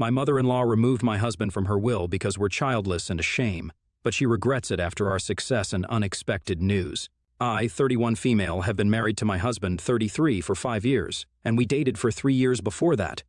My mother-in-law removed my husband from her will because we're childless and a shame, but she regrets it after our success and unexpected news. I, 31 female, have been married to my husband, 33, for 5 years, and we dated for 3 years before that.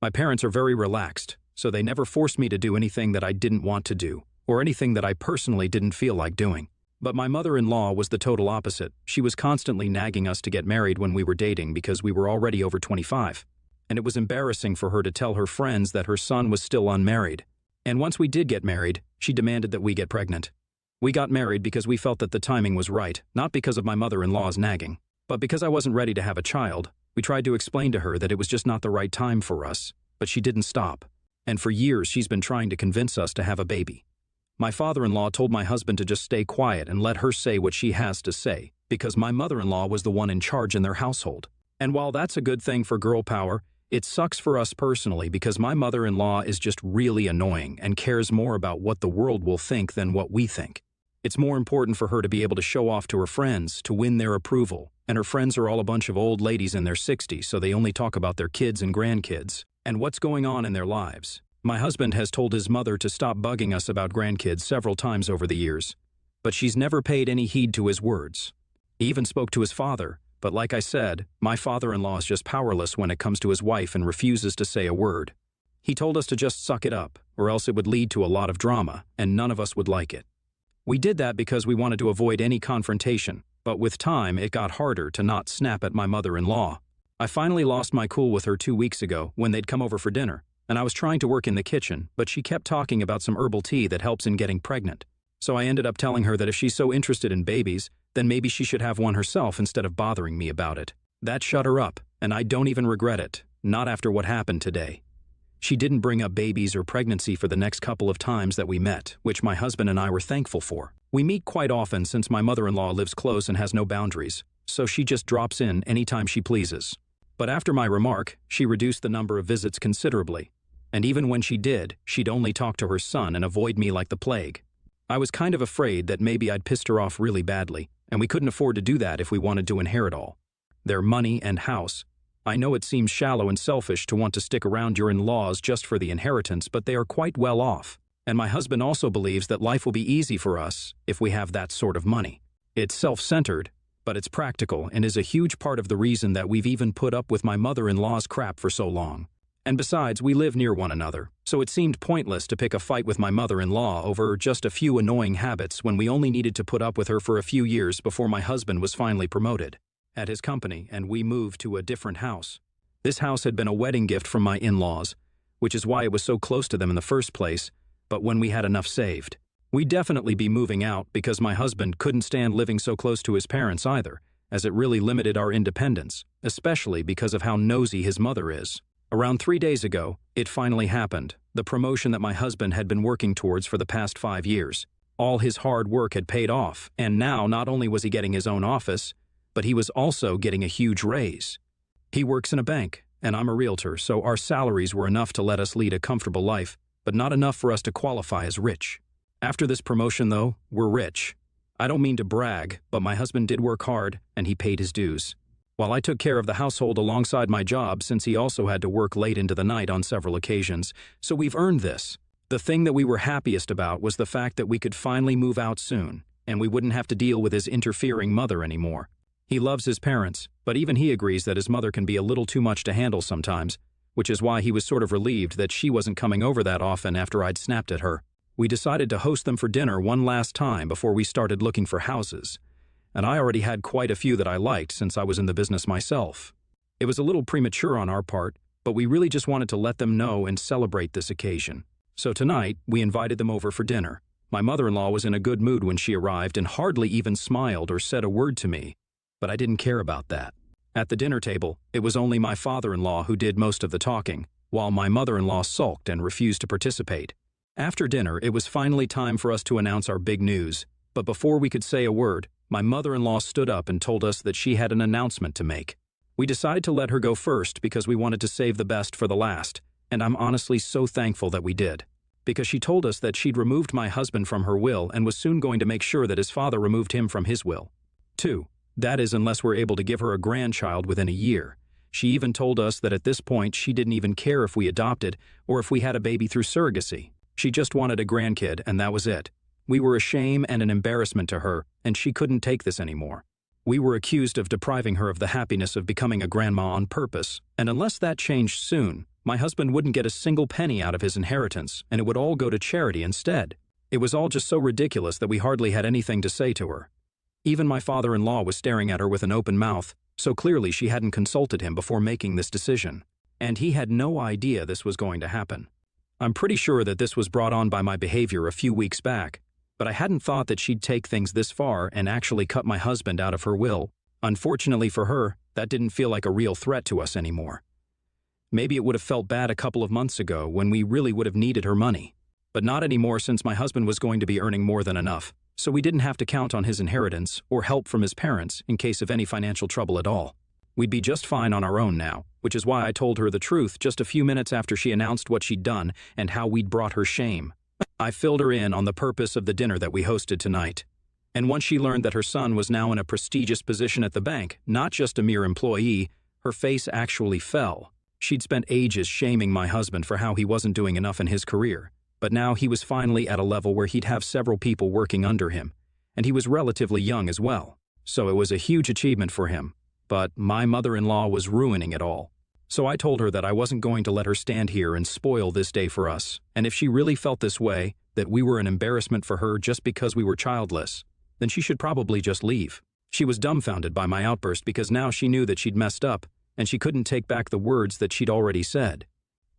My parents are very relaxed, so they never forced me to do anything that I didn't want to do, or anything that I personally didn't feel like doing. But my mother-in-law was the total opposite. She was constantly nagging us to get married when we were dating because we were already over 25. And it was embarrassing for her to tell her friends that her son was still unmarried. And once we did get married, she demanded that we get pregnant. We got married because we felt that the timing was right, not because of my mother-in-law's nagging. But because I wasn't ready to have a child, we tried to explain to her that it was just not the right time for us. But she didn't stop. And for years she's been trying to convince us to have a baby. My father-in-law told my husband to just stay quiet and let her say what she has to say, because my mother-in-law was the one in charge in their household. And while that's a good thing for girl power, it sucks for us personally because my mother-in-law is just really annoying and cares more about what the world will think than what we think. It's more important for her to be able to show off to her friends, to win their approval, and her friends are all a bunch of old ladies in their 60s, so they only talk about their kids and grandkids, and what's going on in their lives. My husband has told his mother to stop bugging us about grandkids several times over the years, but she's never paid any heed to his words. He even spoke to his father, but like I said, my father-in-law is just powerless when it comes to his wife and refuses to say a word. He told us to just suck it up, or else it would lead to a lot of drama, and none of us would like it. We did that because we wanted to avoid any confrontation, but with time it got harder to not snap at my mother-in-law. I finally lost my cool with her 2 weeks ago when they'd come over for dinner, and I was trying to work in the kitchen, but she kept talking about some herbal tea that helps in getting pregnant. So I ended up telling her that if she's so interested in babies, then maybe she should have one herself instead of bothering me about it. That shut her up, and I don't even regret it, not after what happened today. She didn't bring up babies or pregnancy for the next couple of times that we met, which my husband and I were thankful for. We meet quite often since my mother-in-law lives close and has no boundaries, so she just drops in anytime she pleases. But after my remark, she reduced the number of visits considerably. And even when she did, she'd only talk to her son and avoid me like the plague. I was kind of afraid that maybe I'd pissed her off really badly, and we couldn't afford to do that if we wanted to inherit all their money and house. I know it seems shallow and selfish to want to stick around your in-laws just for the inheritance, but they are quite well off. And my husband also believes that life will be easy for us if we have that sort of money. It's self-centered, but it's practical and is a huge part of the reason that we've even put up with my mother-in-law's crap for so long. And besides, we live near one another, so it seemed pointless to pick a fight with my mother-in-law over just a few annoying habits when we only needed to put up with her for a few years before my husband was finally promoted at his company and we moved to a different house. This house had been a wedding gift from my in-laws, which is why it was so close to them in the first place, but when we had enough saved. We'd definitely be moving out because my husband couldn't stand living so close to his parents either, as it really limited our independence, especially because of how nosy his mother is. Around 3 days ago, it finally happened, the promotion that my husband had been working towards for the past 5 years. All his hard work had paid off, and now not only was he getting his own office, but he was also getting a huge raise. He works in a bank, and I'm a realtor, so our salaries were enough to let us lead a comfortable life, but not enough for us to qualify as rich. After this promotion, though, we're rich. I don't mean to brag, but my husband did work hard, and he paid his dues. While I took care of the household alongside my job since he also had to work late into the night on several occasions, so we've earned this. The thing that we were happiest about was the fact that we could finally move out soon, and we wouldn't have to deal with his interfering mother anymore. He loves his parents, but even he agrees that his mother can be a little too much to handle sometimes, which is why he was sort of relieved that she wasn't coming over that often after I'd snapped at her. We decided to host them for dinner one last time before we started looking for houses, and I already had quite a few that I liked since I was in the business myself. It was a little premature on our part, but we really just wanted to let them know and celebrate this occasion. So tonight, we invited them over for dinner. My mother-in-law was in a good mood when she arrived and hardly even smiled or said a word to me, but I didn't care about that. At the dinner table, it was only my father-in-law who did most of the talking, while my mother-in-law sulked and refused to participate. After dinner, it was finally time for us to announce our big news, but before we could say a word, my mother-in-law stood up and told us that she had an announcement to make. We decided to let her go first because we wanted to save the best for the last, and I'm honestly so thankful that we did. Because she told us that she'd removed my husband from her will and was soon going to make sure that his father removed him from his will. 2. That is, unless we're able to give her a grandchild within a year. She even told us that at this point she didn't even care if we adopted or if we had a baby through surrogacy. She just wanted a grandkid, and that was it. We were a shame and an embarrassment to her, and she couldn't take this anymore. We were accused of depriving her of the happiness of becoming a grandma on purpose, and unless that changed soon, my husband wouldn't get a single penny out of his inheritance, and it would all go to charity instead. It was all just so ridiculous that we hardly had anything to say to her. Even my father-in-law was staring at her with an open mouth, so clearly she hadn't consulted him before making this decision. And he had no idea this was going to happen. I'm pretty sure that this was brought on by my behavior a few weeks back, but I hadn't thought that she'd take things this far and actually cut my husband out of her will. Unfortunately for her, that didn't feel like a real threat to us anymore. Maybe it would have felt bad a couple of months ago when we really would have needed her money, but not anymore since my husband was going to be earning more than enough, so we didn't have to count on his inheritance or help from his parents in case of any financial trouble at all. We'd be just fine on our own now, which is why I told her the truth just a few minutes after she announced what she'd done and how we'd brought her shame. I filled her in on the purpose of the dinner that we hosted tonight. And once she learned that her son was now in a prestigious position at the bank, not just a mere employee, her face actually fell. She'd spent ages shaming my husband for how he wasn't doing enough in his career, but now he was finally at a level where he'd have several people working under him, and he was relatively young as well. So it was a huge achievement for him, but my mother-in-law was ruining it all. So I told her that I wasn't going to let her stand here and spoil this day for us, and if she really felt this way, that we were an embarrassment for her just because we were childless, then she should probably just leave. She was dumbfounded by my outburst because now she knew that she'd messed up, and she couldn't take back the words that she'd already said.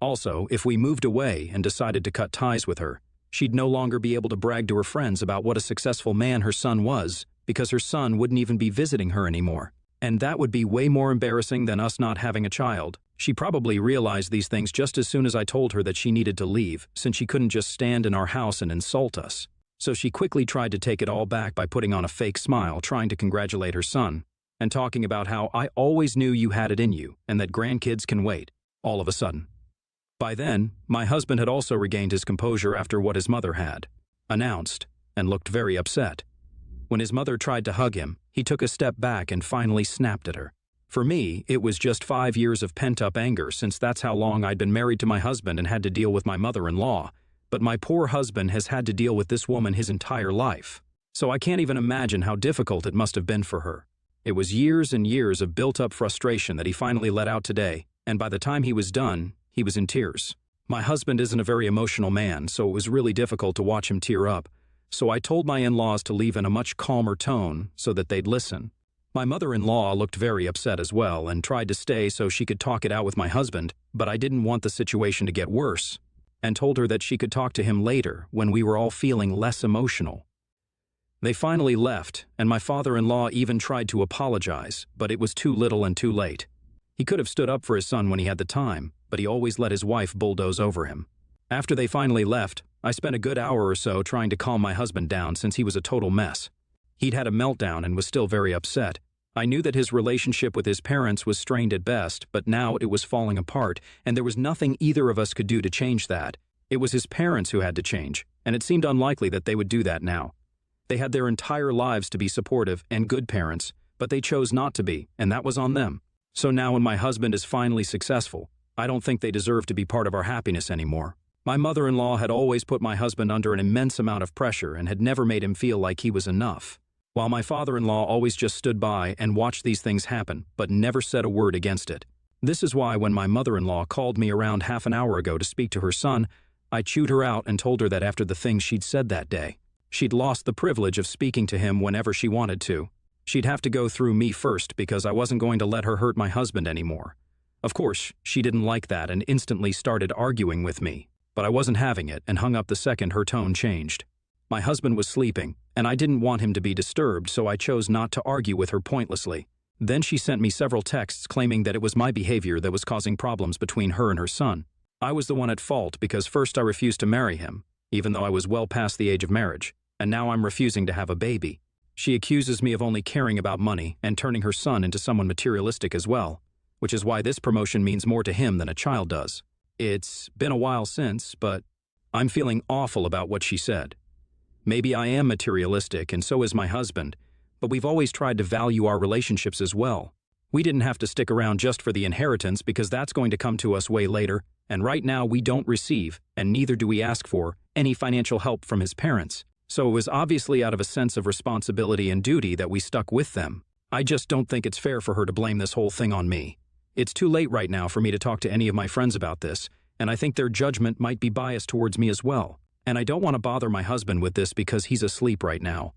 Also, if we moved away and decided to cut ties with her, she'd no longer be able to brag to her friends about what a successful man her son was, because her son wouldn't even be visiting her anymore. And that would be way more embarrassing than us not having a child. She probably realized these things just as soon as I told her that she needed to leave, since she couldn't just stand in our house and insult us. So she quickly tried to take it all back by putting on a fake smile, trying to congratulate her son, and talking about how I always knew you had it in you, and that grandkids can wait, all of a sudden. By then, my husband had also regained his composure after what his mother had announced, and looked very upset. When his mother tried to hug him, he took a step back and finally snapped at her. For me, it was just 5 years of pent-up anger, since that's how long I'd been married to my husband and had to deal with my mother-in-law. But my poor husband has had to deal with this woman his entire life. So I can't even imagine how difficult it must have been for her. It was years and years of built-up frustration that he finally let out today, and by the time he was done, he was in tears. My husband isn't a very emotional man, so it was really difficult to watch him tear up. So I told my in-laws to leave in a much calmer tone so that they'd listen. My mother-in-law looked very upset as well and tried to stay so she could talk it out with my husband, but I didn't want the situation to get worse, and told her that she could talk to him later when we were all feeling less emotional. They finally left, and my father-in-law even tried to apologize, but it was too little and too late. He could have stood up for his son when he had the time, but he always let his wife bulldoze over him. After they finally left, I spent a good hour or so trying to calm my husband down since he was a total mess. He'd had a meltdown and was still very upset. I knew that his relationship with his parents was strained at best, but now it was falling apart, and there was nothing either of us could do to change that. It was his parents who had to change, and it seemed unlikely that they would do that now. They had their entire lives to be supportive and good parents, but they chose not to be, and that was on them. So now when my husband is finally successful, I don't think they deserve to be part of our happiness anymore. My mother-in-law had always put my husband under an immense amount of pressure and had never made him feel like he was enough, while my father-in-law always just stood by and watched these things happen, but never said a word against it. This is why when my mother-in-law called me around half an hour ago to speak to her son, I chewed her out and told her that after the things she'd said that day, she'd lost the privilege of speaking to him whenever she wanted to. She'd have to go through me first because I wasn't going to let her hurt my husband anymore. Of course, she didn't like that and instantly started arguing with me, but I wasn't having it and hung up the second her tone changed. My husband was sleeping, and I didn't want him to be disturbed, so I chose not to argue with her pointlessly. Then she sent me several texts claiming that it was my behavior that was causing problems between her and her son. I was the one at fault because first I refused to marry him, even though I was well past the age of marriage, and now I'm refusing to have a baby. She accuses me of only caring about money and turning her son into someone materialistic as well, which is why this promotion means more to him than a child does. It's been a while since, but I'm feeling awful about what she said. Maybe I am materialistic and so is my husband, but we've always tried to value our relationships as well. We didn't have to stick around just for the inheritance because that's going to come to us way later, and right now we don't receive, and neither do we ask for, any financial help from his parents. So it was obviously out of a sense of responsibility and duty that we stuck with them. I just don't think it's fair for her to blame this whole thing on me. It's too late right now for me to talk to any of my friends about this, and I think their judgment might be biased towards me as well. And I don't want to bother my husband with this because he's asleep right now.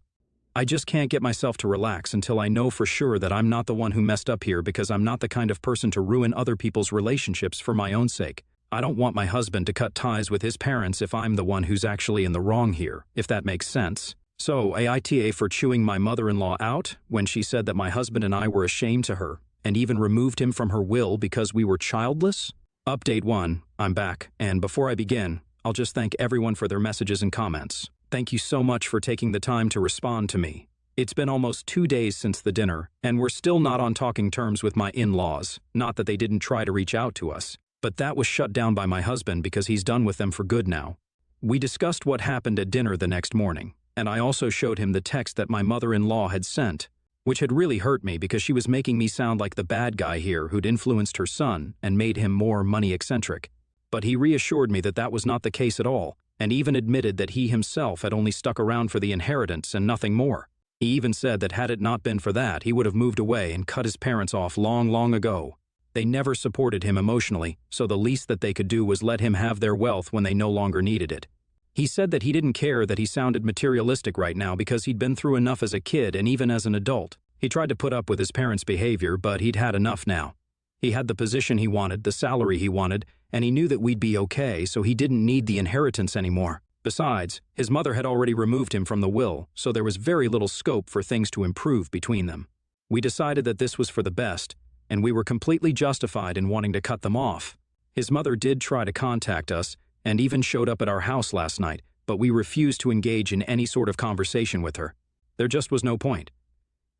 I just can't get myself to relax until I know for sure that I'm not the one who messed up here, because I'm not the kind of person to ruin other people's relationships for my own sake. I don't want my husband to cut ties with his parents if I'm the one who's actually in the wrong here, if that makes sense. So, AITA for chewing my mother-in-law out when she said that my husband and I were ashamed to her, and even removed him from her will because we were childless? Update 1, I'm back, and before I begin, I'll just thank everyone for their messages and comments. Thank you so much for taking the time to respond to me. It's been almost 2 days since the dinner, and we're still not on talking terms with my in-laws. Not that they didn't try to reach out to us, but that was shut down by my husband because he's done with them for good now. We discussed what happened at dinner the next morning, and I also showed him the text that my mother-in-law had sent, which had really hurt me because she was making me sound like the bad guy here who'd influenced her son and made him more money-eccentric. But he reassured me that that was not the case at all, and even admitted that he himself had only stuck around for the inheritance and nothing more. He even said that had it not been for that, he would have moved away and cut his parents off long, long ago. They never supported him emotionally, so the least that they could do was let him have their wealth when they no longer needed it. He said that he didn't care that he sounded materialistic right now because he'd been through enough as a kid and even as an adult. He tried to put up with his parents' behavior, but he'd had enough now. He had the position he wanted, the salary he wanted, and he knew that we'd be okay, so he didn't need the inheritance anymore. Besides, his mother had already removed him from the will, so there was very little scope for things to improve between them. We decided that this was for the best, and we were completely justified in wanting to cut them off. His mother did try to contact us, and even showed up at our house last night, but we refused to engage in any sort of conversation with her. There just was no point.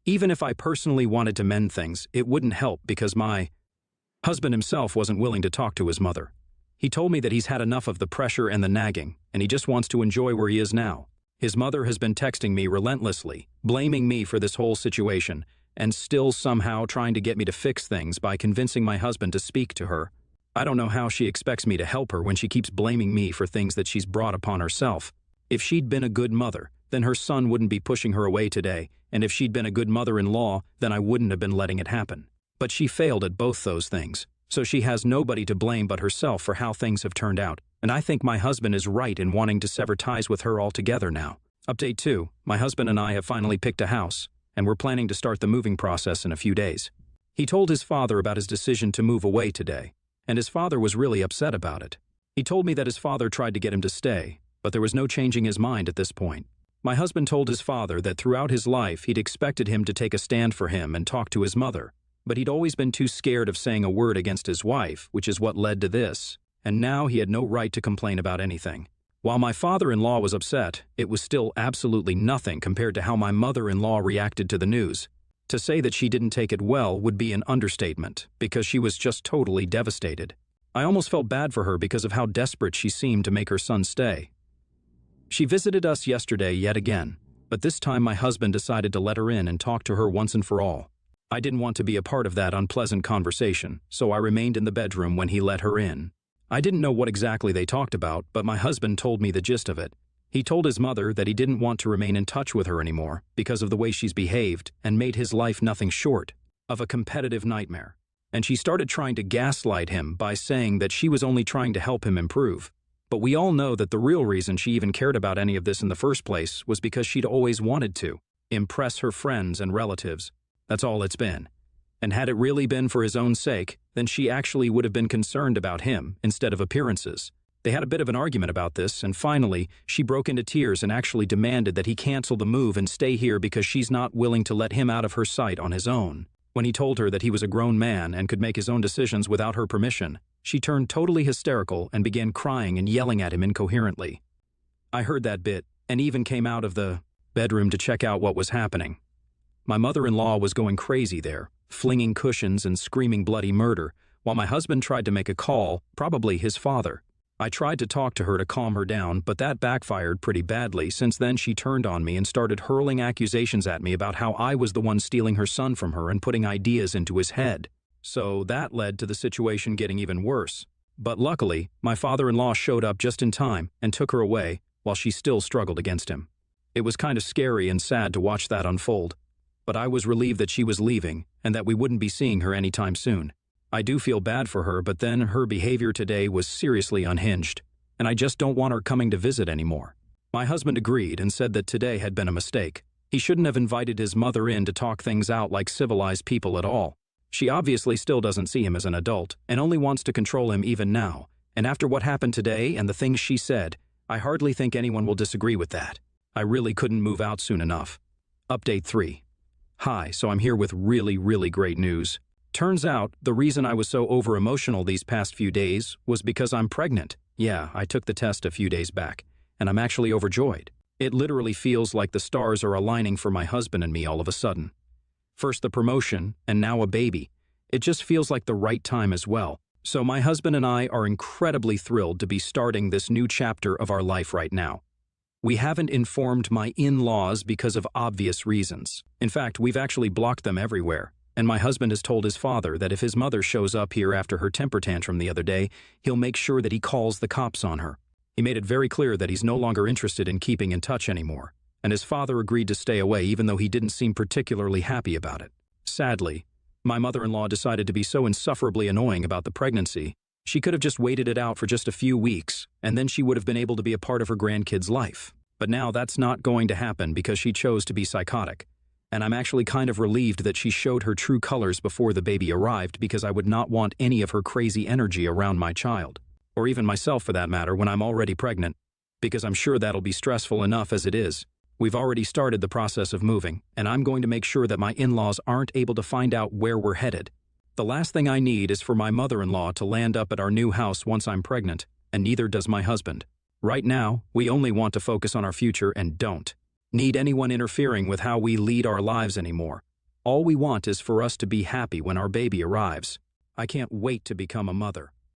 Even if I personally wanted to mend things, it wouldn't help because my husband himself wasn't willing to talk to his mother. He told me that he's had enough of the pressure and the nagging, and he just wants to enjoy where he is now. His mother has been texting me relentlessly, blaming me for this whole situation, and still somehow trying to get me to fix things by convincing my husband to speak to her. I don't know how she expects me to help her when she keeps blaming me for things that she's brought upon herself. If she'd been a good mother, then her son wouldn't be pushing her away today, and if she'd been a good mother-in-law, then I wouldn't have been letting it happen. But she failed at both those things, so she has nobody to blame but herself for how things have turned out, and I think my husband is right in wanting to sever ties with her altogether now. Update 2, my husband and I have finally picked a house, and we're planning to start the moving process in a few days. He told his father about his decision to move away today, and his father was really upset about it. He told me that his father tried to get him to stay, but there was no changing his mind at this point. My husband told his father that throughout his life he'd expected him to take a stand for him and talk to his mother, but he'd always been too scared of saying a word against his wife, which is what led to this, and now he had no right to complain about anything. While my father-in-law was upset, it was still absolutely nothing compared to how my mother-in-law reacted to the news. To say that she didn't take it well would be an understatement, because she was just totally devastated. I almost felt bad for her because of how desperate she seemed to make her son stay. She visited us yesterday yet again, but this time my husband decided to let her in and talk to her once and for all. I didn't want to be a part of that unpleasant conversation, so I remained in the bedroom when he let her in. I didn't know what exactly they talked about, but my husband told me the gist of it. He told his mother that he didn't want to remain in touch with her anymore because of the way she's behaved and made his life nothing short of a competitive nightmare. And she started trying to gaslight him by saying that she was only trying to help him improve. But we all know that the real reason she even cared about any of this in the first place was because she'd always wanted to impress her friends and relatives. That's all it's been. And had it really been for his own sake, then she actually would have been concerned about him instead of appearances. They had a bit of an argument about this, and finally, she broke into tears and actually demanded that he cancel the move and stay here because she's not willing to let him out of her sight on his own. When he told her that he was a grown man and could make his own decisions without her permission, she turned totally hysterical and began crying and yelling at him incoherently. I heard that bit and even came out of the bedroom to check out what was happening. My mother-in-law was going crazy there, flinging cushions and screaming bloody murder, while my husband tried to make a call, probably his father. I tried to talk to her to calm her down, but that backfired pretty badly since then she turned on me and started hurling accusations at me about how I was the one stealing her son from her and putting ideas into his head. So that led to the situation getting even worse. But luckily, my father-in-law showed up just in time and took her away while she still struggled against him. It was kind of scary and sad to watch that unfold, but I was relieved that she was leaving and that we wouldn't be seeing her anytime soon. I do feel bad for her, but then her behavior today was seriously unhinged, and I just don't want her coming to visit anymore. My husband agreed and said that today had been a mistake. He shouldn't have invited his mother in to talk things out like civilized people at all. She obviously still doesn't see him as an adult and only wants to control him even now, and after what happened today and the things she said, I hardly think anyone will disagree with that. I really couldn't move out soon enough. Update 3. Hi, so I'm here with really great news. Turns out, the reason I was so over-emotional these past few days was because I'm pregnant. Yeah, I took the test a few days back, and I'm actually overjoyed. It literally feels like the stars are aligning for my husband and me all of a sudden. First the promotion, and now a baby. It just feels like the right time as well. So my husband and I are incredibly thrilled to be starting this new chapter of our life right now. We haven't informed my in-laws because of obvious reasons. In fact, we've actually blocked them everywhere. And my husband has told his father that if his mother shows up here after her temper tantrum the other day, he'll make sure that he calls the cops on her. He made it very clear that he's no longer interested in keeping in touch anymore, and his father agreed to stay away even though he didn't seem particularly happy about it. Sadly, my mother-in-law decided to be so insufferably annoying about the pregnancy, she could have just waited it out for just a few weeks, and then she would have been able to be a part of her grandkid's life. But now that's not going to happen because she chose to be psychotic. And I'm actually kind of relieved that she showed her true colors before the baby arrived because I would not want any of her crazy energy around my child, or even myself for that matter when I'm already pregnant, because I'm sure that'll be stressful enough as it is. We've already started the process of moving, and I'm going to make sure that my in-laws aren't able to find out where we're headed. The last thing I need is for my mother-in-law to land up at our new house once I'm pregnant, and neither does my husband. Right now, we only want to focus on our future and don't need anyone interfering with how we lead our lives anymore. All we want is for us to be happy when our baby arrives. I can't wait to become a mother.